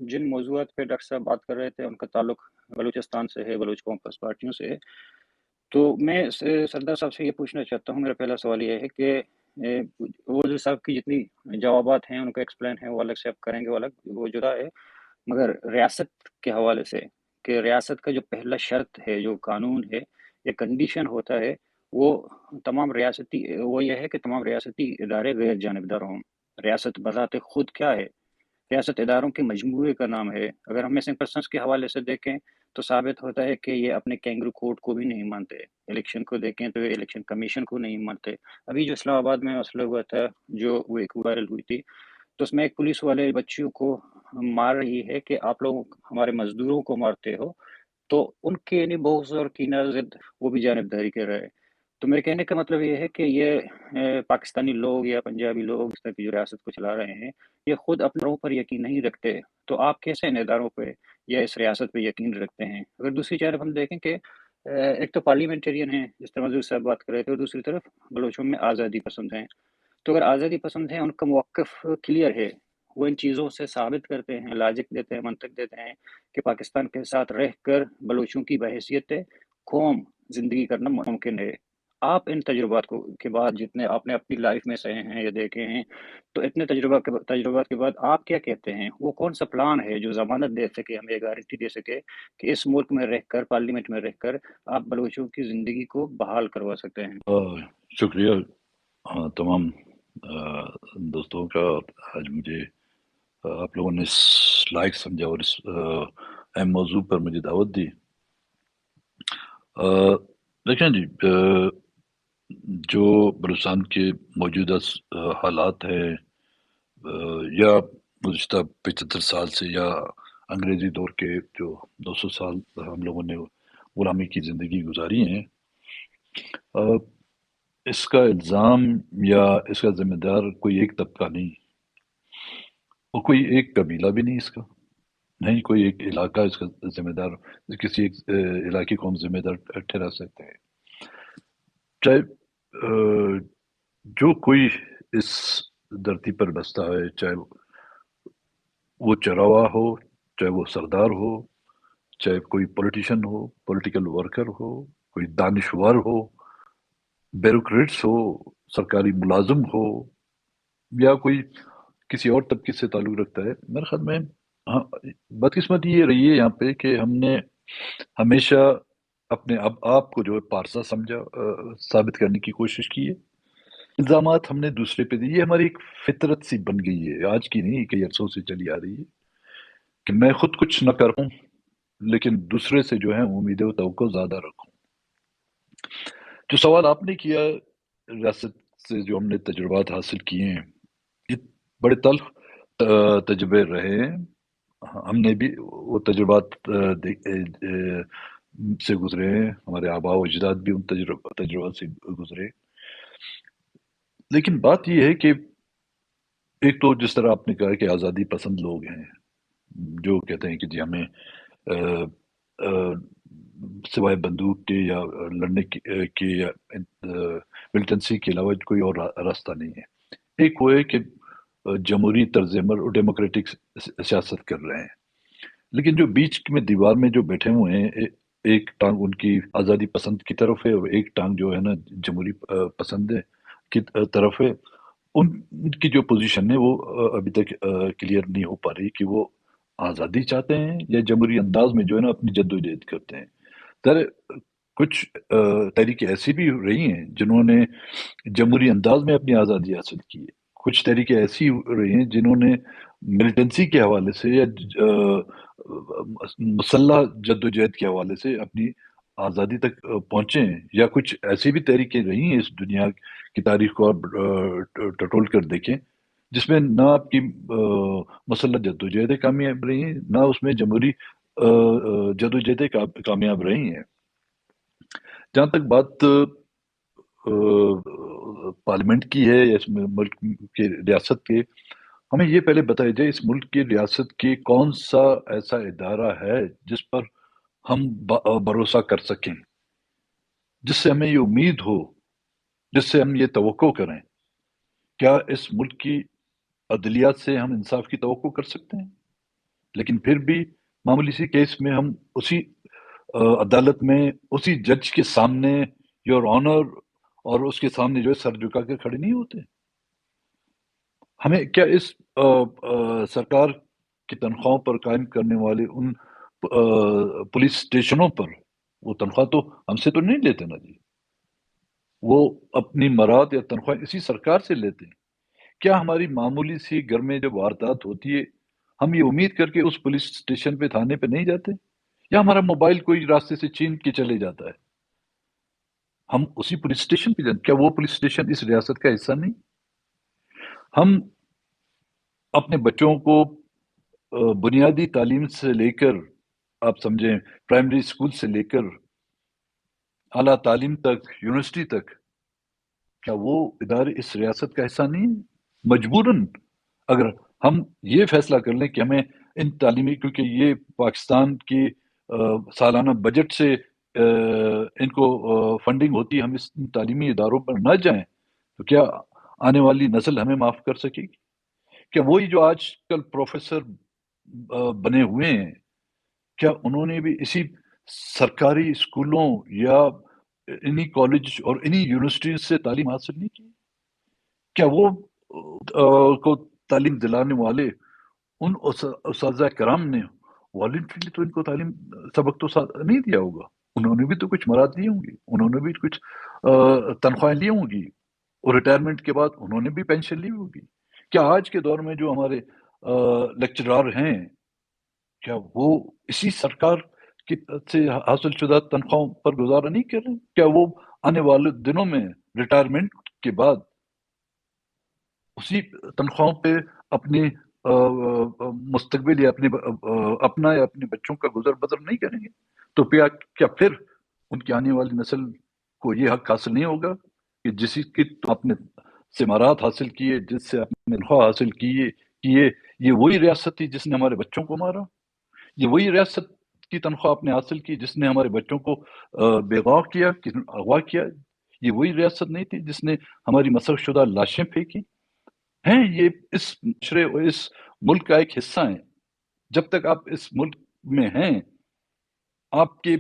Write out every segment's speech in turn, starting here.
جن موضوعات پہ ڈاکٹر صاحب بات کر رہے تھے ان کا تعلق بلوچستان سے ہے، بلوچ قوم پرست پارٹیوں سے ہے۔ تو میں سردار صاحب سے یہ پوچھنا چاہتا ہوں، میرا پہلا سوال یہ ہے کہ وہ صاحب کی جتنی جوابات ہیں ان کا ایکسپلین ہے وہ الگ سے آپ کریں گے، وہ الگ وہ جدا ہے، مگر ریاست کے حوالے سے کہ ریاست کا جو پہلا شرط ہے، جو قانون ہے یا کنڈیشن ہوتا ہے، وہ وہ یہ ہے کہ تمام ریاستی ادارے غیر جانبدار ہوں۔ ریاست بذات خود کیا ہے؟ ریاست اداروں کے مجموعے کا نام ہے۔ اگر ہم مسنگ پرسنس کے حوالے سے دیکھیں تو ثابت ہوتا ہے کہ یہ اپنے کینگرو کوڈ کو بھی نہیں مانتے، الیکشن کو دیکھیں تو یہ الیکشن کمیشن کو نہیں مانتے۔ ابھی جو اسلام آباد میں مسئلہ ہوا تھا، جو وہ ایک وائرل ہوئی تھی، تو اس میں ایک پولیس والے بچیوں کو مار رہی ہے کہ آپ لوگ ہمارے مزدوروں کو مارتے ہو، تو ان کے یعنی بغض اور کینہ ضد وہ بھی جانبداری کر رہے ہیں۔ تو میرے کہنے کا مطلب یہ ہے کہ یہ پاکستانی لوگ یا پنجابی لوگ اس طرح کی جو ریاست کو چلا رہے ہیں، یہ خود اپنے لوگوں پر یقین نہیں رکھتے، تو آپ کیسے ان اداروں پہ یا اس ریاست پہ یقین رکھتے ہیں؟ اگر دوسری جانب ہم دیکھیں کہ ایک تو پارلیمنٹرین ہیں جس طرح منظور صاحب بات کر رہے تھے، اور دوسری طرف بلوچوں میں آزادی پسند ہیں، تو اگر آزادی پسند ہیں ان کا موقف کلیئر ہے، وہ ان چیزوں سے ثابت کرتے ہیں، لاجک دیتے ہیں، منطق دیتے ہیں کہ پاکستان کے ساتھ رہ کر بلوچوں کی بحیثیت قوم زندگی کرنا ممکن ہے۔ آپ ان تجربات کے بعد جتنے آپ نے اپنی لائف میں سہے ہیں یا دیکھے ہیں، تو اتنے تجربات کے بعد آپ کیا کہتے ہیں؟ وہ کون سا پلان ہے جو ضمانت دے سکے، ہمیں یہ گارنٹی دے سکے کہ اس ملک میں رہ کر، پارلیمنٹ میں رہ کر آپ بلوچوں کی زندگی کو بحال کروا سکتے ہیں؟ شکریہ تمام دوستوں کا۔ آج مجھے آپ لوگوں نے اس لائق سمجھا اور اس اہم موضوع پر مجھے دعوت دی۔ دیکھیں جی، جو بلوچستان کے موجودہ حالات ہیں، یا گزشتہ 75 سال سے یا انگریزی دور کے جو 200 سال ہم لوگوں نے غلامی کی زندگی گزاری ہیں، اس کا الزام یا اس کا ذمہ دار کوئی ایک طبقہ نہیں، اور کوئی ایک قبیلہ بھی نہیں، اس کا نہیں کوئی ایک علاقہ اس کا ذمہ دار، کسی ایک علاقے کو ہم ذمہ دار ٹھہرا سکتے ہیں۔ چاہے جو کوئی اس دھرتی پر بستا ہے، چاہے وہ چراوا ہو، چاہے وہ سردار ہو، چاہے کوئی پولیٹیشین ہو، پولیٹیکل ورکر ہو، کوئی دانشور ہو، بیوروکریٹس ہو، سرکاری ملازم ہو، یا کوئی کسی اور طبقے سے تعلق رکھتا ہے، میرے خیال میں ہاں، بدقسمتی یہ رہی ہے یہاں پہ کہ ہم نے ہمیشہ اپنے آپ کو جو ہے پارسا سمجھا، ثابت کرنے کی کوشش کی ہے۔ الزامات ہم نے دوسرے پہ دی، یہ ہماری ایک فطرت سی بن گئی ہے، آج کی نہیں، کئی عرصوں سے چلی آ رہی ہے کہ میں خود کچھ نہ کروں لیکن دوسرے سے جو ہے امید و توقع زیادہ رکھوں۔ جو سوال آپ نے کیا، ریاست سے جو ہم نے تجربات حاصل کیے ہیں، یہ بڑے تلخ تجربے رہے ہیں۔ ہم نے بھی وہ تجربات سے گزرے ہیں، ہمارے آباء و اجداد بھی ان تجربات سے گزرے۔ لیکن بات یہ ہے کہ ایک تو جس طرح آپ نے کہا کہ آزادی پسند لوگ ہیں جو کہتے ہیں کہ جی ہمیں سوائے بندوق کے یا لڑنے کے یا ملٹنسی کے علاوہ کوئی اور راستہ نہیں ہے۔ ایک وہ ہے کہ جمہوری طرز عمل اور ڈیموکریٹک سیاست کر رہے ہیں، لیکن جو بیچ میں دیوار میں جو بیٹھے ہوئے ہیں، ایک ٹانگ ان کی آزادی پسند کی طرف ہے اور ایک ٹانگ جو ہے نا جمہوری پسند کی طرف ہے۔ ان کی جو پوزیشن ہے وہ ابھی تک کلیئر نہیں ہو پا رہی کہ وہ آزادی چاہتے ہیں یا جمہوری انداز میں جو ہے نا اپنی جدوجہد کرتے ہیں۔ کچھ تحریکیں ایسی بھی رہی ہیں جنہوں نے جمہوری انداز میں اپنی آزادی حاصل کی ہے، کچھ تحریکیں ایسی رہی ہیں جنہوں نے ملیٹنسی کے حوالے سے یا مسلح جدوجہد کے حوالے سے اپنی آزادی تک پہنچے ہیں، یا کچھ ایسی بھی تحریکیں رہی ہیں اس دنیا کی تاریخ کو آپ ٹٹول کر دیکھیں جس میں نہ آپ کی مسلح جدوجہدیں کامیاب رہی ہیں، نہ اس میں جمہوری جدوجہدیں کامیاب رہی ہیں۔ جہاں تک بات پارلیمنٹ کی ہے یا اس ملک کے ریاست کے، ہمیں یہ پہلے بتایا جائے اس ملک کی ریاست کے کون سا ایسا ادارہ ہے جس پر ہم بھروسہ کر سکیں، جس سے ہمیں یہ امید ہو، جس سے ہم یہ توقع کریں، کیا اس ملک کی عدلیات سے ہم انصاف کی توقع کر سکتے ہیں؟ لیکن پھر بھی معمولی سی کیس میں ہم اسی عدالت میں اسی جج کے سامنے یور آنر اور اس کے سامنے جو ہے سر جھکا کے کھڑے نہیں ہوتے. ہمیں کیا اس سرکار کی تنخواہوں پر قائم کرنے والے ان پولیس اسٹیشنوں پر وہ تنخواہ تو ہم سے تو نہیں لیتے نا جی، وہ اپنی مراد یا تنخواہ اسی سرکار سے لیتے ہیں. کیا ہماری معمولی سی گھر میں جب واردات ہوتی ہے ہم یہ امید کر کے اس پولیس اسٹیشن پہ تھانے پہ نہیں جاتے، یا ہمارا موبائل کوئی راستے سے چھین کے چلے جاتا ہے ہم اسی پولیس اسٹیشن پہ جاتے؟ کیا وہ پولیس اسٹیشن اس ریاست کا حصہ نہیں؟ ہم اپنے بچوں کو بنیادی تعلیم سے لے کر، آپ سمجھیں پرائمری اسکول سے لے کر اعلیٰ تعلیم تک، یونیورسٹی تک، کیا وہ ادارے اس ریاست کا حصہ نہیں؟ مجبوراً اگر ہم یہ فیصلہ کر لیں کہ ہمیں ان تعلیمی، کیونکہ یہ پاکستان کی سالانہ بجٹ سے ان کو فنڈنگ ہوتی ہے، ہم اس تعلیمی اداروں پر نہ جائیں تو کیا آنے والی نسل ہمیں معاف کر سکے گی؟ کیا وہی جو آج کل پروفیسر بنے ہوئے ہیں، کیا انہوں نے بھی اسی سرکاری اسکولوں یا انہی کالج اور انہی یونیورسٹیز سے تعلیم حاصل نہیں کی؟ کیا وہ کو تعلیم دلانے والے ان اساتذہ کرام نے والنٹریلی تو ان کو تعلیم سبق تو نہیں دیا ہوگا؟ انہوں نے بھی تو کچھ مراد لی ہوں گی، انہوں نے بھی کچھ تنخواہیں لی ہوں گی، اور ریٹائرمنٹ کے بعد انہوں نے بھی پینشن لی ہوگی. کیا آج کے دور میں جو ہمارے لیکچرار ہیں، کیا وہ اسی سرکار کی سے حاصل شدہ تنخواہوں پر گزارا نہیں کر رہے؟ کیا وہ آنے والے دنوں میں ریٹائرمنٹ کے بعد اسی تنخواہوں پہ اپنی مستقبل یا اپنا یا اپنے بچوں کا گزر بسر نہیں کریں گے؟ تو کیا پھر ان کی آنے والی نسل کو یہ حق حاصل نہیں ہوگا کہ جس کی آپ نے ثمارات حاصل کیے، جس سے آپ نے تنخواہ حاصل کیے، یہ وہی ریاست تھی جس نے ہمارے بچوں کو مارا؟ یہ وہی ریاست کی تنخواہ آپ نے حاصل کی جس نے ہمارے بچوں کو بیغوا کیا، اغوا کیا؟ یہ وہی ریاست نہیں تھی جس نے ہماری مسخ شدہ لاشیں پھینکی ہیں؟ یہ اس معاشرے اور اس ملک کا ایک حصہ ہیں. جب تک آپ اس ملک میں ہیں، آپ کے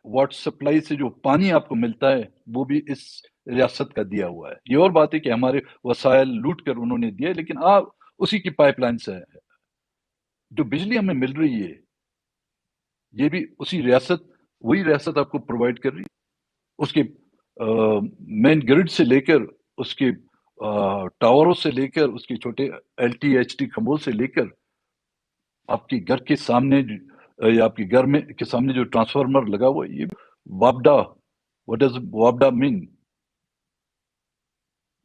واٹر سپلائی سے جو پانی آپ کو ملتا ہے وہ بھی اس ریاست کا دیا ہوا ہے. یہ اور بات ہے کہ ہمارے وسائل لوٹ کر انہوں نے دیا، لیکن آپ اسی کی پائپ لائن سے ہے. جو بجلی ہمیں مل رہی ہے یہ بھی اسی ریاست، وہی ریاست آپ کو پرووائڈ کر رہی ہے. اس کے مین گرڈ سے لے کر، اس کے ٹاوروں سے لے کر، اس کے چھوٹے ایل ٹی ایچ ٹی کھمبوں سے لے کر آپ کے گھر کے سامنے یا آپ کے گھر میں کے سامنے جو ٹرانسفارمر لگا ہوا ہے، یہ وابڈا، وٹ ڈز وابڈا مین؟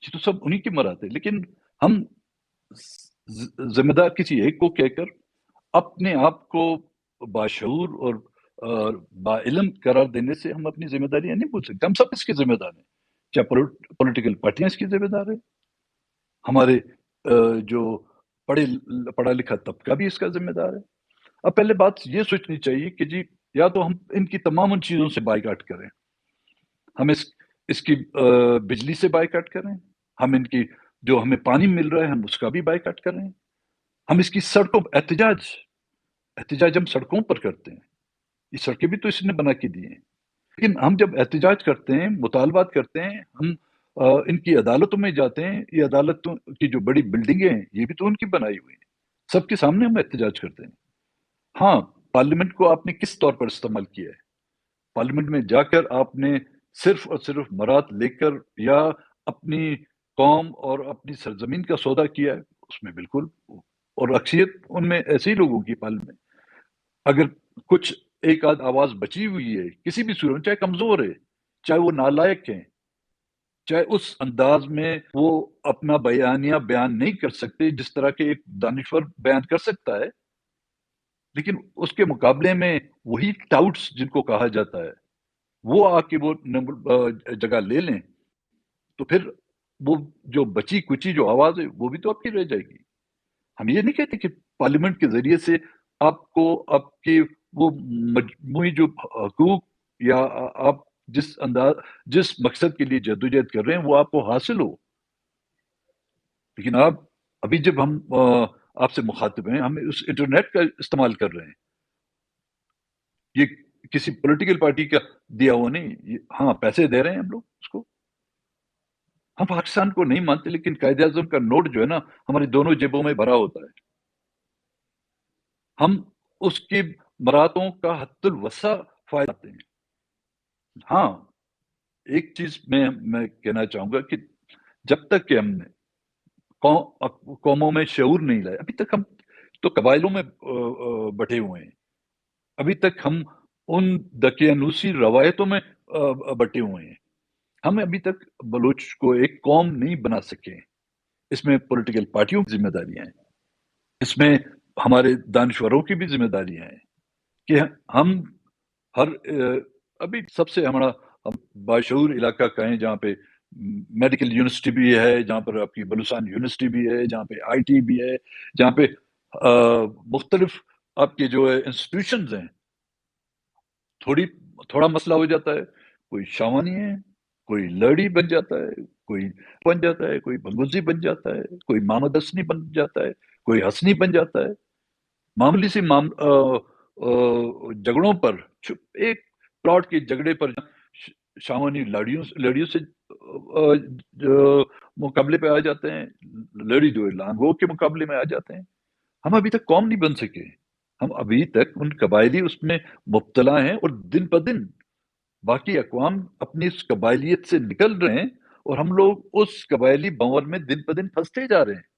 یہ تو سب انہی کی مراد ہے. لیکن ہم ذمہ دار کسی ایک کو کہہ کر اپنے آپ کو باشعور اور با علم قرار دینے سے ہم اپنی ذمہ داریاں نہیں بھول سکتے. ہم سب اس کی ذمہ دار ہیں، چاہے پولیٹیکل پارٹیاں اس کی ذمہ دار ہیں، ہمارے جو پڑھا لکھا طبقہ بھی اس کا ذمہ دار ہے. اب پہلے بات یہ سوچنی چاہیے کہ جی یا تو ہم ان کی تمام ان چیزوں سے بائیکاٹ کریں، ہم اس کی بجلی سے بائیکاٹ کریں، ہم ان کی جو ہمیں پانی مل رہا ہے ہم اس کا بھی بائیکاٹ کریں، ہم اس کی سڑکوں احتجاج ہم سڑکوں پر کرتے ہیں. یہ سڑکیں بھی تو اس نے بنا کے دی ہیں. لیکن ہم جب احتجاج کرتے ہیں، مطالبات کرتے ہیں، ہم ان کی عدالتوں میں جاتے ہیں. یہ عدالتوں کی جو بڑی بلڈنگیں ہیں یہ بھی تو ان کی بنائی ہوئی ہیں، سب کے سامنے ہم احتجاج کرتے ہیں. ہاں، پارلیمنٹ کو آپ نے کس طور پر استعمال کیا ہے؟ پارلیمنٹ میں جا کر آپ نے صرف اور صرف مراد لے کر یا اپنی قوم اور اپنی سرزمین کا سودا کیا ہے؟ اس میں بالکل، اور اکثریت ان میں ایسے ہی لوگوں کی پارلیمنٹ. اگر کچھ ایک آدھ آواز بچی ہوئی ہے کسی بھی صورت، چاہے کمزور ہے، چاہے وہ نالائق ہیں، چاہے اس انداز میں وہ اپنا بیانیہ بیان نہیں کر سکتے جس طرح کے ایک دانشور بیان کر سکتا ہے، لیکن اس کے مقابلے میں وہی ٹاؤٹس جن کو کہا جاتا ہے وہ آ کے وہ جگہ لے لیں، تو پھر وہ جو بچی کچی جو آواز ہے وہ بھی تو آپ کی رہ جائے گی. ہم یہ نہیں کہتے کہ پارلیمنٹ کے ذریعے سے آپ کو آپ کے وہ مجموعی جو حقوق یا آپ جس مقصد کے لیے جدوجہد کر رہے ہیں وہ آپ کو حاصل ہو. لیکن آپ ابھی جب ہم آپ سے مخاطب ہیں، ہم اس انٹرنیٹ کا استعمال کر رہے ہیں. یہ کسی پولیٹیکل پارٹی کا دیا ہوا نہیں. ہاں پیسے دے رہے ہیں ہم لوگ اس کو. ہم پاکستان کو نہیں مانتے، لیکن قائد اعظم کا نوٹ جو ہے نا ہماری دونوں جیبوں میں بھرا ہوتا ہے. ہم اس کی مراتوں کا حد الوسع فائدہ ہیں. ہاں ایک چیز میں کہنا چاہوں گا کہ جب تک کہ ہم نے قوموں میں شعور نہیں لایا، ابھی تک ہم تو قبائلوں میں بٹے ہوئے ہیں. ابھی تک ہم ان دقیانوسی روایتوں میں بٹے ہوئے ہیں. ہم ابھی تک بلوچ کو ایک قوم نہیں بنا سکے. اس میں پولیٹیکل پارٹیوں کی ذمہ داریاں ہیں، اس میں ہمارے دانشوروں کی بھی ذمہ داریاں ہیں کہ ہم ابھی سب سے ہمارا باشعور علاقہ کہیں جہاں پہ میڈیکل یونیورسٹی بھی ہے، جہاں پر آپ کی بلوچستان یونیورسٹی بھی ہے، جہاں پہ آئی ٹی بھی ہے، جہاں پہ مختلف آپ کے جو انسٹیٹیوشنز ہیں. تھوڑا مسئلہ ہو جاتا ہے، کوئی شاوانی ہے، کوئی لڑی بن جاتا ہے، کوئی بن جاتا ہے، کوئی بنگوزی بن جاتا ہے، کوئی محمد حسنی بن جاتا ہے، کوئی حسنی بن جاتا ہے. معمولی سی جھگڑوں پر، ایک پلاٹ کے جھگڑے پر شاوانی لڑیوں سے مقابلے پہ آ جاتے ہیں، لڑی جو ہے لانگو کے مقابلے میں آ جاتے ہیں. ہم ابھی تک قوم نہیں بن سکے. ہم ابھی تک ان قبائلی اس میں مبتلا ہیں، اور دن پہ دن باقی اقوام اپنی اس قبائلیت سے نکل رہے ہیں، اور ہم لوگ اس قبائلی بنور میں دن پہ دن پھنستے جا رہے ہیں.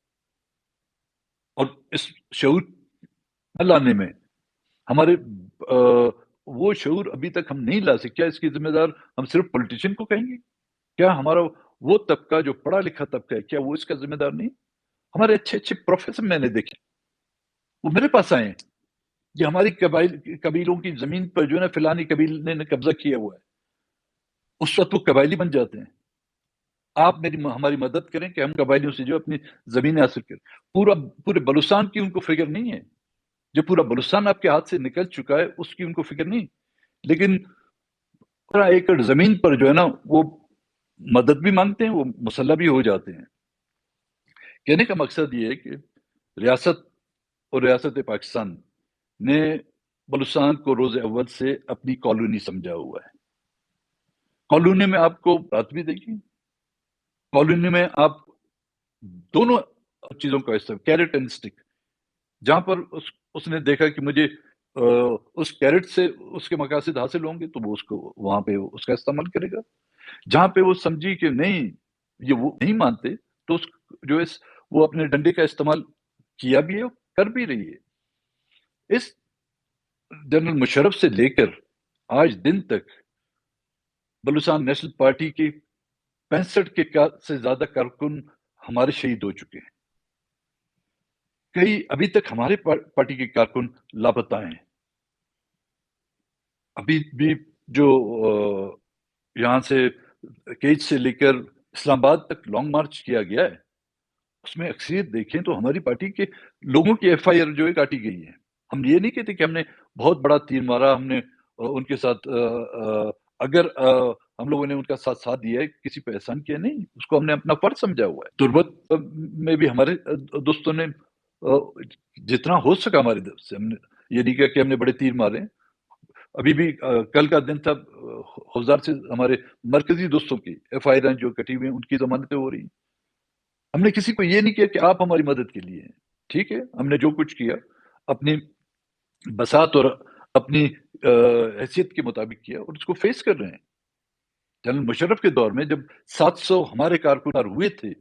اور اس شعور لانے میں ہمارے وہ شعور ابھی تک ہم نہیں لا سکے. کیا اس کی ذمہ دار ہم صرف پولیٹیشین کو کہیں گے؟ کیا ہمارا وہ طبقہ جو پڑھا لکھا طبقہ ہے، کیا وہ اس کا ذمہ دار نہیں؟ ہمارے اچھے اچھے پروفیسر میں نے دیکھے، وہ میرے پاس آئے ہیں. یہ ہماری قبیلوں کی زمین پر جو ہے نا فلانی قبیلے نے قبضہ کیا ہوا ہے، اس وقت وہ قبائلی بن جاتے ہیں. آپ ہماری مدد کریں کہ ہم قبائلیوں سے جو اپنی زمینیں حاصل کریں. پورے بلوچستان کی ان کو فکر نہیں ہے. جو پورا بلوچستان آپ کے ہاتھ سے نکل چکا ہے اس کی ان کو فکر نہیں، لیکن 15 ایکڑ زمین پر جو ہے نا وہ مدد بھی مانگتے ہیں، وہ مسلح بھی ہو جاتے ہیں. کہنے کا مقصد یہ ہے کہ ریاست پاکستان نے بلوچستان کو روز اول سے اپنی کالونی سمجھا ہوا ہے. کالونی میں آپ کو رات بھی دیکھیں، کالونی میں آپ دونوں چیزوں کا استعمال، کیرٹ اینڈ اسٹک. جہاں پر اس نے دیکھا کہ مجھے اس کیرٹ سے اس کے مقاصد حاصل ہوں گے تو وہ اس کو وہاں پہ اس کا استعمال کرے گا. جہاں پہ وہ سمجھی کہ نہیں، یہ وہ نہیں مانتے، تو جو وہ اپنے ڈنڈے کا استعمال کیا بھی ہے، کر بھی رہی ہے. اس جنرل مشرف سے لے کر آج دن تک بلوچستان نیشنل پارٹی کی 65 کے سے زیادہ کارکن ہمارے شہید ہو چکے ہیں. کئی ابھی تک ہمارے پارٹی کے کارکن لاپتہ ہیں. ابھی بھی جو یہاں سے کیج سے لے کر اسلام آباد تک لانگ مارچ کیا گیا ہے، اس میں اکثریت دیکھیں تو ہماری پارٹی کے لوگوں کی ایف آئی آر جو ہے کاٹی گئی ہے. ہم یہ نہیں کہتے کہ ہم نے بہت بڑا تیر مارا، ہم نے ان کے ساتھ اگر ہم لوگوں نے ان کا ساتھ دیا ہے، کسی پہ احسان کیا نہیں، اس کو ہم نے اپنا فرض سمجھا ہوا ہے. تربت میں بھی ہمارے دوستوں نے جتنا ہو سکا ہماری طرف سے، ہم نے یہ نہیں کہا کہ ہم نے بڑے تیر مارے. ابھی بھی کل کا دن تھا، ہزار سے ہمارے مرکزی دوستوں کی ایف آئی آر جو کٹی ہوئی ہیں ان کی ضمانتیں ہو رہی ہیں. ہم نے کسی کو یہ نہیں کیا کہ آپ ہماری مدد کے لیے ہیں. ٹھیک ہے، ہم نے جو کچھ کیا اپنی بساط اور اپنی حیثیت کے مطابق کیا، اور اس کو فیس کر رہے ہیں. جنرل مشرف کے دور میں جب 700 ہمارے کارکن ہوئے تھے،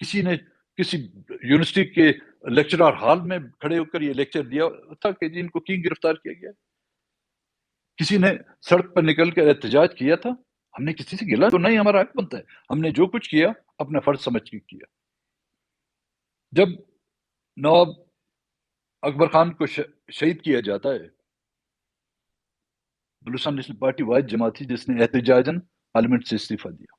کسی نے کسی یونیورسٹی کے لیکچرار ہال میں کھڑے ہو کر یہ لیکچر دیا تھا کہ جن کو کیوں گرفتار کیا گیا؟ کسی نے سڑک پر نکل کر احتجاج کیا تھا؟ ہم نے کسی سے گلا تو نہیں، ہمارا حق بنتا ہے. ہم نے جو کچھ کیا اپنا فرض سمجھ کے کیا. جب نواب اکبر خان کو شہید کیا جاتا ہے، بلوچستان نیشنل پارٹی واحد جماعت تھی جس نے احتجاجاً پارلیمنٹ سے استعفیٰ دیا.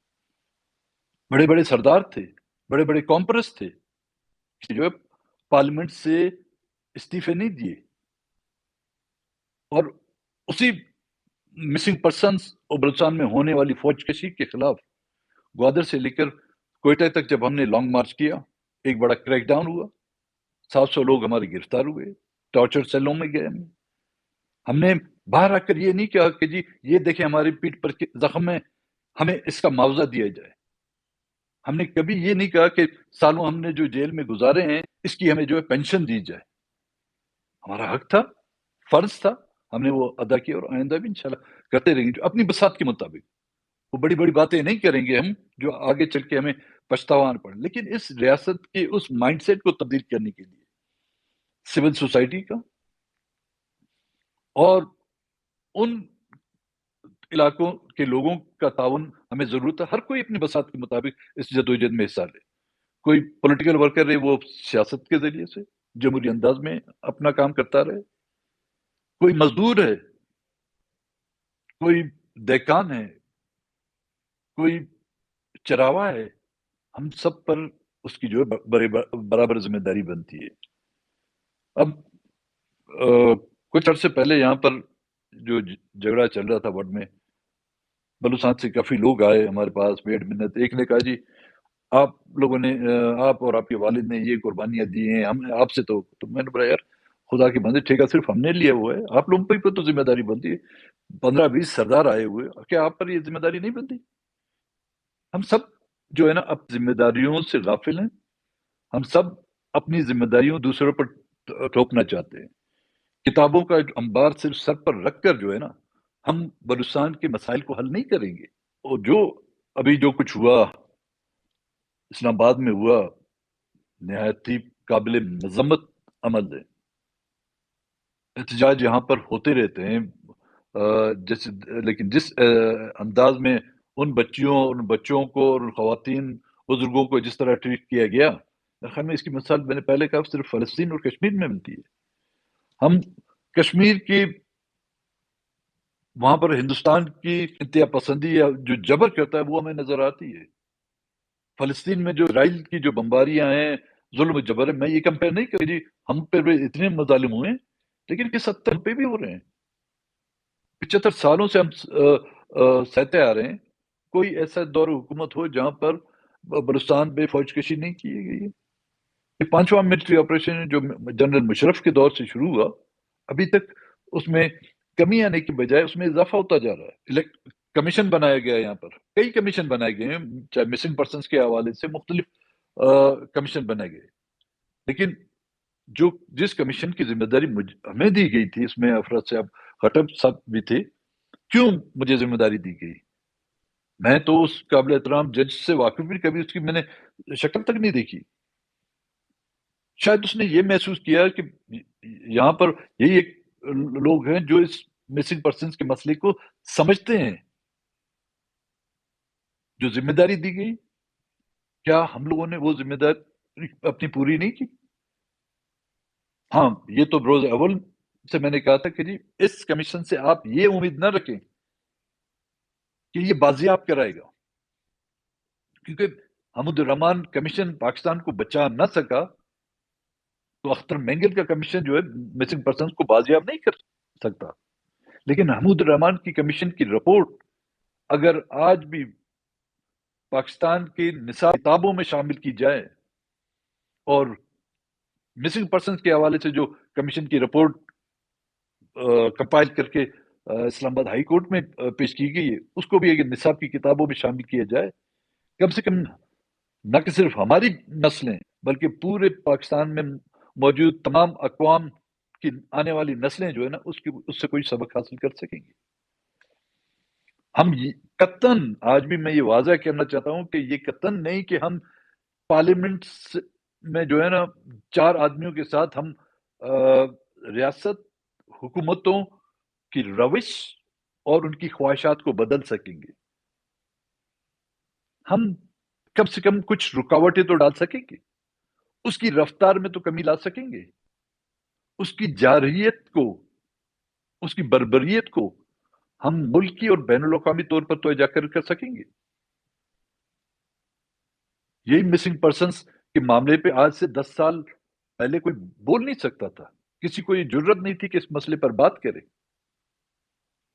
بڑے بڑے سردار تھے، بڑے بڑے کانپرس تھے جو پارلیمنٹ سے استعفے نہیں دیے، اور اسی مسنگ پرسنز اور بلوچستان میں ہونے والی فوج کشی کے خلاف گوادر سے لے کر کوئٹہ تک جب ہم نے لانگ مارچ کیا، ایک بڑا کریک ڈاؤن ہوا. 700 لوگ ہمارے گرفتار ہوئے، ٹارچر سیلوں میں گئے. ہم نے باہر آ کر یہ نہیں کہا کہ جی یہ دیکھیں ہماری پیٹھ پر زخم ہے، ہمیں اس کا معاوضہ دیا جائے. ہم نے کبھی یہ نہیں کہا کہ سالوں ہم نے جو جیل میں گزارے ہیں اس کی ہمیں جو ہے پینشن دی جائے. ہمارا حق تھا، فرض تھا، ہم نے وہ ادا کیا، اور آئندہ بھی انشاءاللہ کرتے رہیں گے جو اپنی بساط کے مطابق. وہ بڑی بڑی باتیں نہیں کریں گے ہم جو آگے چل کے ہمیں پچھتاوا نہ پڑے، لیکن اس ریاست کے اس مائنڈ سیٹ کو تبدیل کرنے کے لیے سول سوسائٹی کا اور ان علاقوں کے لوگوں کا تعاون ہمیں ضرورت ہے. ہر کوئی اپنی بساط کے مطابق اس جدوجہد میں حصہ لے. کوئی پولیٹیکل ورکر ہے وہ سیاست کے ذریعے سے جمہوری انداز میں اپنا کام کرتا رہے، کوئی مزدور ہے، کوئی دیکان ہے، کوئی چراوا ہے. ہم سب پر اس کی جو ہے برابر ذمہ داری بنتی ہے. اب کچھ عرصے پہلے یہاں پر جو جھگڑا چل رہا تھا وڈ میں، بلوچستان سے کافی لوگ آئے ہمارے پاس، بیڑ منت. ایک نے کہا جی آپ لوگوں نے، آپ اور آپ کے والد نے یہ قربانیاں دی ہیں، ہم آپ سے تو میں نے بولا یار خدا کے بندے ٹھیکہ صرف ہم نے لیا ہوا ہے، آپ لوگوں پہ تو ذمہ داری بنتی ہے. 15-20 سردار آئے ہوئے، کیا آپ پر یہ ذمہ داری نہیں بنتی؟ ہم سب جو ہے نا اب ذمہ داریوں سے غافل ہیں. ہم سب اپنی ذمہ داریوں دوسروں پر ٹھوپنا چاہتے ہیں. کتابوں کا انبار صرف سر پر رکھ کر جو ہے نا ہم بلوچستان کے مسائل کو حل نہیں کریں گے. اور جو ابھی جو کچھ ہوا اسلام آباد میں ہوا، نہایت ہی قابل مذمت عمل ہے. احتجاج یہاں پر ہوتے رہتے ہیں، لیکن جس انداز میں ان بچوں کو اور ان خواتین بزرگوں کو جس طرح ٹریٹ کیا گیا، میرے خیال میں اس کی مثال میں نے پہلے کہا صرف فلسطین اور کشمیر میں ملتی ہے. ہم کشمیر کی وہاں پر ہندوستان کی انتہا پسندی یا جو جبر کرتا ہے وہ ہمیں نظر آتی ہے. فلسطین میں جو اسرائیل کی جو بمباریاں ہیں، ظلم و جبر ہے. میں یہ کمپیئر نہیں کر جی ہم پہ بھی اتنے مظالم ہوئے ہیں، لیکن کس حد تک ہم پہ بھی ہو رہے ہیں. 75 سالوں سے ہم سہتے آ رہے ہیں. کوئی ایسا دور حکومت ہو جہاں پر بلوچستان پہ فوج کشی نہیں کی گئی. یہ 5واں ملٹری آپریشن جو جنرل مشرف کے دور سے شروع ہوا، ابھی تک اس میں کمی آنے کی بجائے اس میں اضافہ ہوتا جا رہا ہے. کمیشن بنایا گیا ہے، یہاں پر کئی کمیشن بنائے گئے ہیں، چاہے مسنگ پرسنس کے حوالے سے مختلف کمیشن بنائے گئے. لیکن جس کمیشن کی ذمہ داری ہمیں دی گئی تھی، اس میں افراد صاحب خٹب صاحب بھی تھے. کیوں مجھے ذمہ داری دی گئی؟ میں تو اس قابل احترام جج سے واقف بھی، کبھی اس کی میں نے شکل تک نہیں دیکھی. شاید اس نے یہ محسوس کیا کہ یہاں پر یہی ایک لوگ ہیں جو اس مسنگ پرسنس کے مسئلے کو سمجھتے ہیں. جو ذمہ داری دی گئی، کیا ہم لوگوں نے وہ ذمہ داری اپنی پوری نہیں کی؟ ہاں، یہ تو بروز اول سے میں نے کہا تھا کہ جی اس کمیشن سے آپ یہ امید نہ رکھیں کہ یہ بازیاب کرائے گا، کیونکہ حمود الرحمان کمیشن پاکستان کو بچا نہ سکا تو اختر مینگل کا کمیشن جو ہے مسنگ پرسنس کو بازیاب نہیں کر سکتا. لیکن حمود الرحمان کی کمیشن کی رپورٹ اگر آج بھی پاکستان کے نصاب کتابوں میں شامل کی جائے اور مسنگ پرسنس کے حوالے سے جو کمیشن کی رپورٹ کمپائل کر کے اسلام آباد ہائی کورٹ میں پیش کی گئی ہے، اس کو بھی اگر نصاب کی کتابوں میں شامل کیا جائے، کم سے کم نہ کہ صرف ہماری نسلیں بلکہ پورے پاکستان میں موجود تمام اقوام کی آنے والی نسلیں جو ہے نا اس سے کوئی سبق حاصل کر سکیں گی. ہم قطن آج بھی میں یہ واضح کرنا چاہتا ہوں کہ یہ قطن نہیں کہ ہم پارلیمنٹ میں جو ہے نا 4 آدمیوں کے ساتھ ہم ریاست حکومتوں کی روش اور ان کی خواہشات کو بدل سکیں گے. ہم کم سے کم کچھ رکاوٹیں تو ڈال سکیں گے، اس کی رفتار میں تو کمی لا سکیں گے، اس کی جارحیت کو، اس کی بربریت کو ہم ملکی اور بین الاقوامی طور پر تو اجاگر کر سکیں گے. یہی مسنگ پرسنس کے معاملے پہ آج سے 10 سال پہلے کوئی بول نہیں سکتا تھا، کسی کو یہ جرت نہیں تھی کہ اس مسئلے پر بات کرے.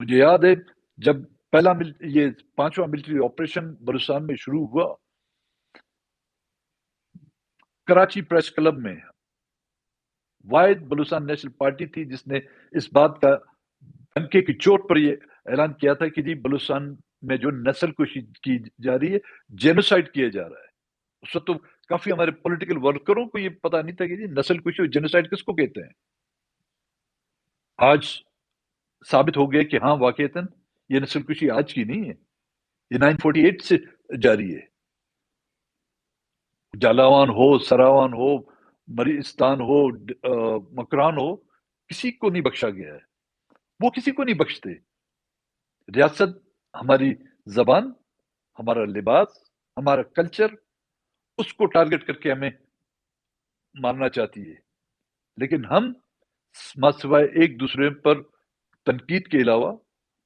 مجھے یاد ہے جب پہلا یہ 5واں ملٹری آپریشن بلوچستان میں شروع ہوا، کراچی پریس کلب میں واحد بلوچستان نیشنل پارٹی تھی جس نے اس بات کا ڈنکے کی چوٹ پر یہ اعلان کیا تھا کہ جی بلوچستان میں جو نسل کشی کی جا رہی ہے، جینوسائڈ کیا جا رہا ہے. اس وقت تو کافی ہمارے پولیٹیکل ورکروں کو یہ پتا نہیں تھا کہ جی نسل کشی اور جینوسائڈ کس کو کہتے ہیں. آج ثابت ہو گیا کہ ہاں واقعتاً یہ نسل کشی آج کی نہیں ہے، یہ 948 سے جاری ہے. جالاوان ہو، سراوان ہو، مریستان ہو، مکران ہو، کسی کو نہیں بخشا گیا ہے. وہ کسی کو نہیں بخشتے. ریاست ہماری زبان، ہمارا لباس، ہمارا کلچر، اس کو ٹارگٹ کر کے ہمیں مارنا چاہتی ہے. لیکن ہم سوائے ایک دوسرے پر تنقید کے علاوہ،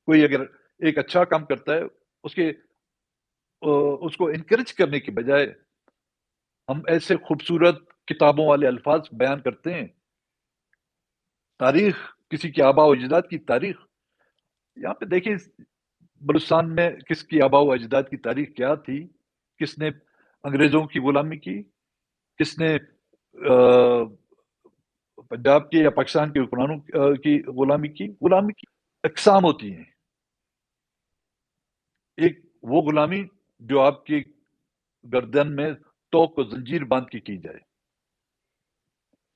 کوئی اگر ایک اچھا کام کرتا ہے اس کو انکریج کرنے کے بجائے ہم ایسے خوبصورت کتابوں والے الفاظ بیان کرتے ہیں. تاریخ، کسی کے آباء و اجداد کی تاریخ، یہاں پہ دیکھیں بلوچستان میں کس کی آباء و اجداد کی تاریخ کیا تھی، کس نے انگریزوں کی غلامی کی، کس نے پنجاب کے یا پاکستان کے حکمرانوں کی غلامی کی. غلامی کی اقسام ہوتی ہیں. ایک وہ غلامی جو آپ کی گردن میں توق و زنجیر باندھ کے کی جائے،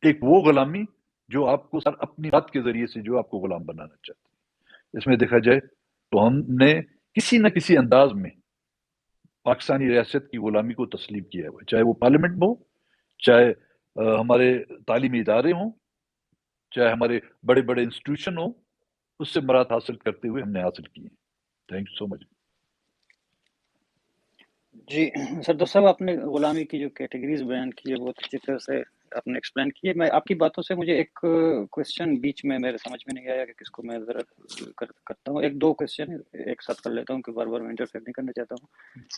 ایک وہ غلامی جو آپ کو اپنی بات کے ذریعے سے جو آپ کو غلام بنانا چاہتے ہیں. اس میں دیکھا جائے تو ہم نے کسی نہ کسی انداز میں پاکستانی ریاست کی غلامی کو تسلیم کیا ہے، چاہے وہ پارلیمنٹ میں ہو، چاہے ہمارے تعلیمی ادارے ہوں، چاہے ہمارے بڑے بڑے انسٹیٹیوشن ہوں. اس سے مراد حاصل کرتے ہوئے ہم نے حاصل کی ہے. تھینک یو سو مچ. جی سردار صاحب، آپ نے غلامی کی جو کیٹیگریز بیان کی ہے بہت اچھی طرح سے آپ نے ایکسپلین کی ہے. میں آپ کی باتوں سے مجھے ایک کویسچن بیچ میں میرے سمجھ میں نہیں آیا کہ کس کو میں ذرا کرتا ہوں. ایک دو کویسچن ایک ساتھ کر لیتا ہوں کہ بار بار میں انٹرفیئر نہیں کرنا چاہتا ہوں.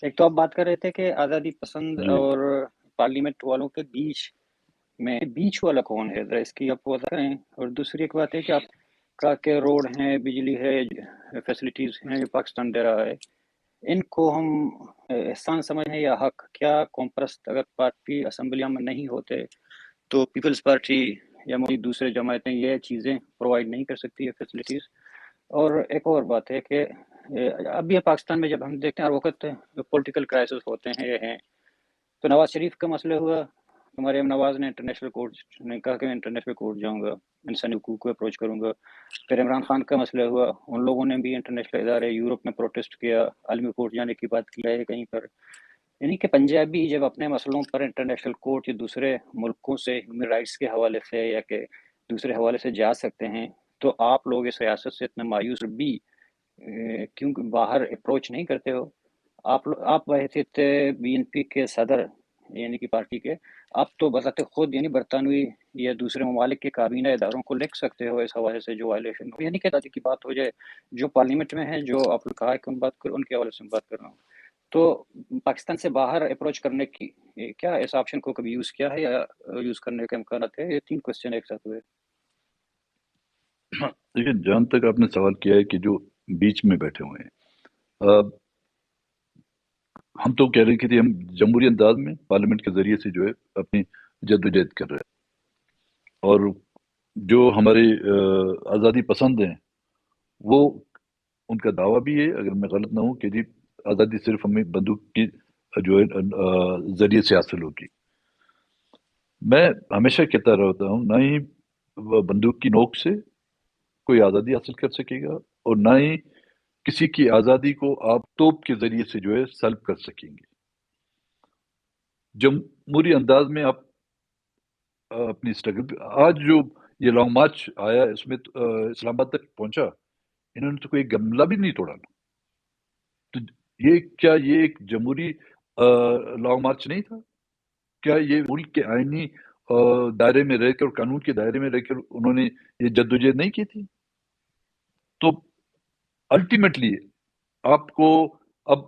ایک تو آپ بات کر رہے تھے کہ آزادی پسند جی اور پارلیمنٹ والوں کے بیچ والا کون ہے، ذرا اس کی آپ وضاحت کریں. اور دوسری ایک بات ہے کہ آپ کا کہ روڈ ہیں، بجلی ہے، فیسلٹیز ہیں جو پاکستان دے رہا ہے، ان کو ہم احسان سمجھیں یا حق؟ کیا کمپرست اگر پارٹی اسمبلیاں میں نہیں ہوتے تو پیپلز پارٹی یا دوسرے جماعتیں یہ چیزیں پرووائڈ نہیں کر سکتی ہے فیسلٹیز؟ اور ایک اور بات ہے کہ اب یہ پاکستان میں جب ہم دیکھتے ہیں ہر وقت پولیٹیکل کرائسس ہوتے ہیں یہ ہیں، تو نواز شریف کا مسئلہ ہوا، مریم نواز نے انٹرنیشنل کورٹ نے کہا کہ میں انٹرنیشنل کورٹ جاؤں گا، انسانی حقوق کو اپروچ کروں گا. پھر عمران خان کا مسئلہ ہوا، ان لوگوں نے بھی انٹرنیشنل ادارے یورپ میں پروٹیسٹ کیا، عالمی کورٹ جانے کی بات کی ہے کہیں پر. یعنی کہ پنجابی جب اپنے مسئلوں پر انٹرنیشنل کورٹ یا دوسرے ملکوں سے ہیومن رائٹس کے حوالے سے یا کہ دوسرے حوالے سے جا سکتے ہیں، تو آپ لوگ اس ریاست سے اتنے مایوس بھی کیوں باہر اپروچ نہیں کرتے ہو؟ آپ بحیثیت بی این پی کے صدر یعنی کہ پارٹی کے، آپ تو بذات خود یعنی برطانوی یا دوسرے ممالک کے کابینہ اداروں کو لکھ سکتے ہو اس حوالے سے جو وائلیشن ہو. یعنی کہ تاکہ کی بات ہو جائے جو پارلیمنٹ میں ہے، جو آپ نے کہا ہے کہ ان کے حوالے سے میں بات کر رہا ہوں. تو پاکستان سے باہر اپروچ کرنے کی کیا اس آپشن کو کبھی یوز کیا ہے یا یوز کرنے کے امکانات ہے؟ یہ تین کوسچن ایک ساتھ ہوئے. دیکھیں، جہاں تک آپ نے سوال کیا ہے کہ جو بیچ میں بیٹھے ہوئے ہیں، ہم تو کہہ رہے کہ ہم جمہوری انداز میں پارلیمنٹ کے ذریعے سے جو ہے اپنی جدوجہد کر رہے ہیں. اور جو ہمارے آزادی پسند ہیں وہ ان کا دعویٰ بھی ہے، اگر میں غلط نہ ہوں، کہ جی آزادی صرف ہمیں بندوق کی جو ہے ذریعے سے حاصل ہوگی. میں ہمیشہ کہتا رہتا ہوں، نہ ہی بندوق کی نوک سے کوئی آزادی حاصل کر سکے گا، اور نہ ہی کسی کی آزادی کو آپ توپ کے ذریعے سے جو ہے سلب کر سکیں گے. جمہوری انداز میں آپ اپنی اسٹرگل، آج جو یہ لانگ مارچ آیا اس میں اسلام آباد تک پہنچا، انہوں نے تو کوئی گملہ بھی نہیں توڑا. تو یہ ایک جمہوری لانگ مارچ نہیں تھا؟ کیا یہ ملک کے آئینی دائرے میں رہ کر، قانون کے دائرے میں رہ کر انہوں نے یہ جدوجہد نہیں کی تھی؟ تو الٹیمیٹلی آپ کو اب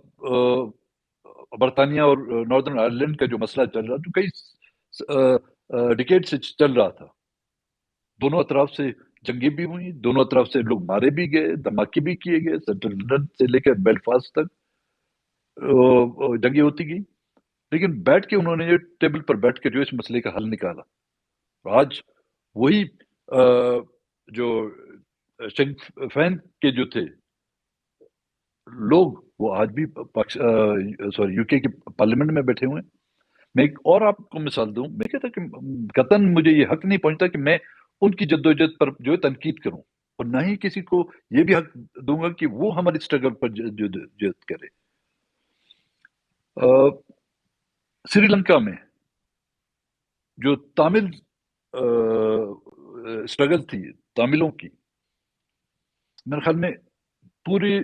برطانیہ اور ناردرن آئرلینڈ کا جو مسئلہ چل رہا تو کئی ڈیکیڈ سے چل رہا تھا. دونوں اطراف سے جنگیں بھی ہوئی، دونوں اطراف سے لوگ مارے بھی گئے، دھماکے بھی کیے گئے، سینٹرل لندن سے لے کر بیلفاسٹ تک جنگیں ہوتی گئی. لیکن بیٹھ کے انہوں نے ٹیبل پر بیٹھ کے جو اس مسئلے کا حل نکالا. آج وہی جو شنگ فین کے جو تھے لوگ وہ آج بھی سوری یو کے پارلیمنٹ میں بیٹھے ہوئے ہیں. میں ایک اور آپ کو مثال دوں, میں کہتا کہ قطعاً مجھے یہ حق نہیں پہنچتا کہ میں ان کی جدوجہد پر جو ہے تنقید کروں, اور نہ ہی کسی کو یہ بھی حق دوں گا کہ وہ ہماری اسٹرگل پر جدوجہد کرے. سری لنکا میں جو تامل اسٹرگل تھی تاملوں کی, میرے خیال میں پوری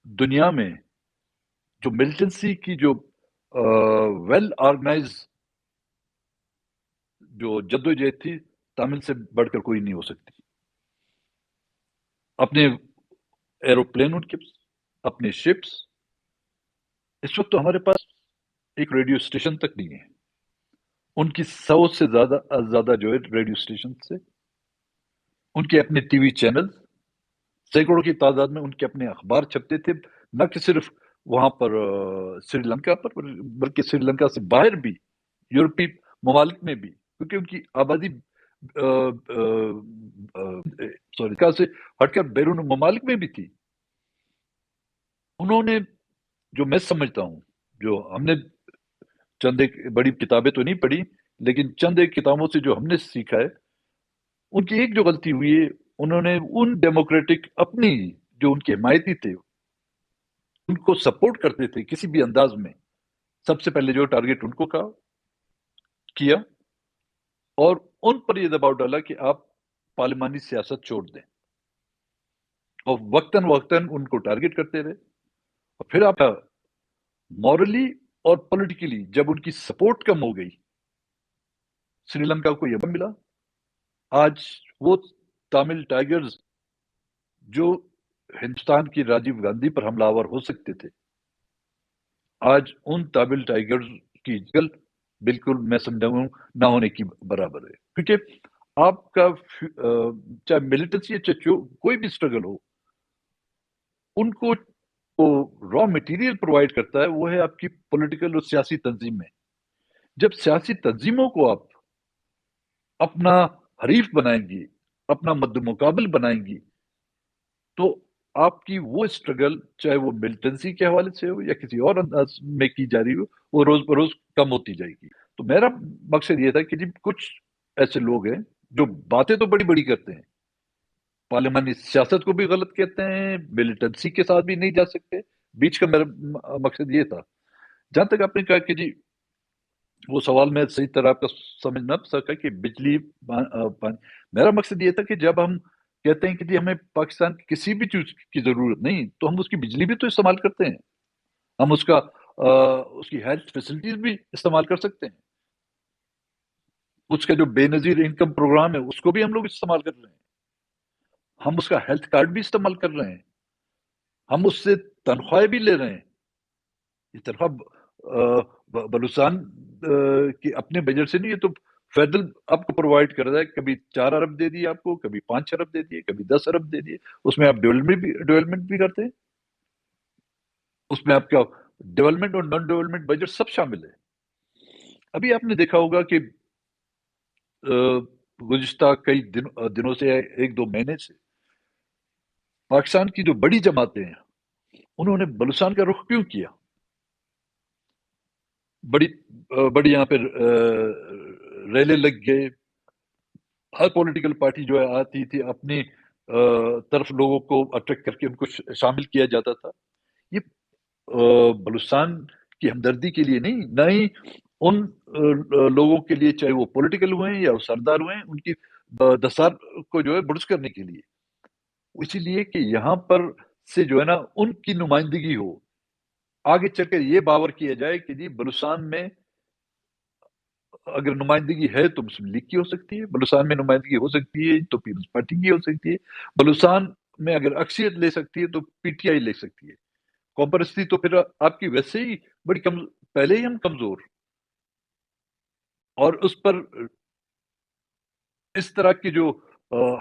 دنیا میں جو ملیٹنسی کی جو ویل آرگنائز جو جدوجہد تھی تامل سے بڑھ کر کوئی نہیں ہو سکتی. اپنے ایروپلین ان کے اپنے شپس, اس وقت تو ہمارے پاس ایک ریڈیو اسٹیشن تک نہیں ہے. ان کی 100 سے زیادہ جو ہے ریڈیو اسٹیشن سے, ان کے اپنے ٹی وی چینل, سینکڑوں کی تعداد میں ان کے اپنے اخبار چھپتے تھے, نہ کہ صرف وہاں پر سری لنکا پر, بلکہ سری لنکا سے باہر بھی یورپی ممالک میں بھی, کیونکہ ان کی آبادی سوری سے ہٹ کر بیرون ممالک میں بھی تھی. انہوں نے جو میں سمجھتا ہوں, جو ہم نے چند ایک بڑی کتابیں تو نہیں پڑھی, لیکن چند ایک کتابوں سے جو ہم نے سیکھا ہے, ان کی ایک جو غلطی ہوئی ہے, انہوں نے ان ڈیموکریٹک اپنی جو ان کے حمایتی تھے, ان کو سپورٹ کرتے تھے کسی بھی انداز میں, سب سے پہلے جو ٹارگٹ ان کو کیا اور ان پر یہ دباؤ ڈالا کہ آپ پارلیمانی سیاست چھوڑ دیں, اور وقتاً وقتاً ان کو ٹارگٹ کرتے رہے. اور پھر آپ مورلی اور پولیٹیکلی جب ان کی سپورٹ کم ہو گئی, سری لنکا کو یہ ملا. آج وہ تامل ٹائیگرز جو ہندوستان کی راجیو گاندھی پر حملہ آور ہو سکتے تھے, آج ان تامل ٹائیگرز کی جگل بالکل میں سمجھا ہوں نہ ہونے کی برابر ہے. کیونکہ آپ کا چاہے ملیٹنسی چاہے کوئی بھی اسٹرگل ہو, ان کو را مٹیریل پرووائڈ کرتا ہے وہ ہے آپ کی پولیٹیکل اور سیاسی تنظیمیں. جب سیاسی تنظیموں کو آپ اپنا حریف بنائیں گی, اپنا مد مقابل بنائیں گی, تو آپ کی وہ اسٹرگل چاہے وہ ملیٹنسی کے حوالے سے ہو یا کسی اور انداز میں کی جا رہی ہو, وہ روز بروز کم ہوتی جائے گی. تو میرا مقصد یہ تھا کہ جب کچھ ایسے لوگ ہیں جو باتیں تو بڑی بڑی کرتے ہیں, پارلیمانی سیاست کو بھی غلط کہتے ہیں, ملیٹنسی کے ساتھ بھی نہیں جا سکتے, بیچ کا میرا مقصد یہ تھا. جہاں تک آپ نے کہا کہ جی وہ سوال میں صحیح طرح آپ کا سمجھ نہ سکا کہ بجلی پانی, میرا مقصد یہ تھا کہ جب ہم کہتے ہیں کہ جی ہمیں پاکستان کی کسی بھی چیز کی ضرورت نہیں, تو ہم اس کی بجلی بھی تو استعمال کرتے ہیں, ہم اس کی ہیلتھ فیسلٹیز بھی استعمال کر سکتے ہیں, اس کا جو بے نظیر انکم پروگرام ہے اس کو بھی ہم لوگ استعمال کر رہے ہیں, ہم اس کا ہیلتھ کارڈ بھی استعمال کر رہے ہیں, ہم اس سے تنخواہیں بھی لے رہے ہیں. یہ تنخواہ بلوچستان کی اپنے بجٹ سے نہیں, یہ تو فیڈرل آپ کو پرووائڈ کر رہا ہے. کبھی 4 ارب دے دیے آپ کو, کبھی 5 ارب دے دیے, کبھی 10 ارب دے دیے. اس میں آپ ڈیولپمنٹ بھی کرتے ہیں, اس میں آپ کا ڈیولپمنٹ اور نان ڈیولپمنٹ بجٹ سب شامل ہے. ابھی آپ نے دیکھا ہوگا کہ گزشتہ کئی دنوں سے 1-2 مہینے سے پاکستان کی جو بڑی جماعتیں ہیں, انہوں نے بلوچستان کا رخ کیوں کیا؟ بڑی یہاں پہ ریلیں لگ گئے, ہر پولیٹیکل پارٹی جو ہے آتی تھی اپنی طرف لوگوں کو اٹریکٹ کر کے ان کو شامل کیا جاتا تھا. یہ بلوچستان کی ہمدردی کے لیے نہیں, نہ ہی ان لوگوں کے لیے چاہے وہ پولیٹیکل ہوئے ہیں یا وہ سردار ہوئے ہیں, ان کی دستار کو جو ہے برس کرنے کے لیے. اسی لیے کہ یہاں پر سے جو ہے نا ان کی نمائندگی ہو, آگے چل کر یہ باور کیا جائے کہ جی بلوچستان میں اگر نمائندگی ہے تو مسلم لیگ کی ہو سکتی ہے, بلوچستان میں نمائندگی ہو سکتی ہے تو پیپلز پارٹی کی ہو سکتی ہے, بلوچستان میں اگر اکثریت لے سکتی ہے تو پی ٹی آئی لے سکتی ہے. قوم پرستی تو پھر آپ کی ویسے ہی بڑی پہلے ہی ہم کمزور, اور اس پر اس طرح کے جو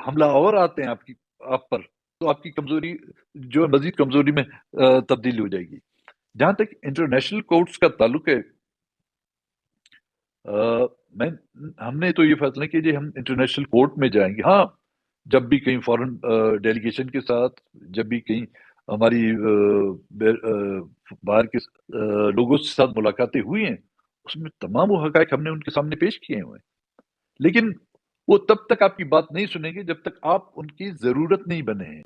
حملہ آور آتے ہیں آپ پر, تو آپ کی کمزوری جو مزید کمزوری میں تبدیل ہو جائے گی. جہاں تک انٹرنیشنل کورٹس کا تعلق ہے, میں ہم نے تو یہ فیصلہ کیا جی ہم انٹرنیشنل کورٹ میں جائیں گے. ہاں جب بھی کہیں فورن ڈیلیگیشن کے ساتھ جب بھی کہیں ہماری باہر کے لوگوں کے ساتھ ملاقاتیں ہوئی ہیں اس میں تمام وہ حقائق ہم نے ان کے سامنے پیش کیے ہوئے ہیں. لیکن وہ تب تک آپ کی بات نہیں سنیں گے جب تک آپ ان کی ضرورت نہیں بنے ہیں.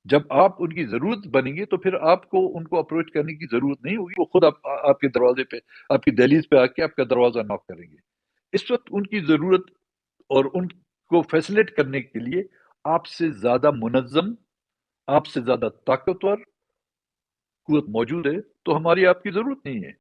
جب آپ ان کی ضرورت بنیں گے تو پھر آپ کو ان کو اپروچ کرنے کی ضرورت نہیں ہوگی. وہ خود آپ کے دروازے پہ آپ کی دہلیز پہ آ کے آپ کا دروازہ ناک کریں گے. اس وقت ان کی ضرورت اور ان کو فیسلیٹ کرنے کے لیے آپ سے زیادہ منظم آپ سے زیادہ طاقتور قوت موجود ہے تو ہماری آپ کی ضرورت نہیں ہے.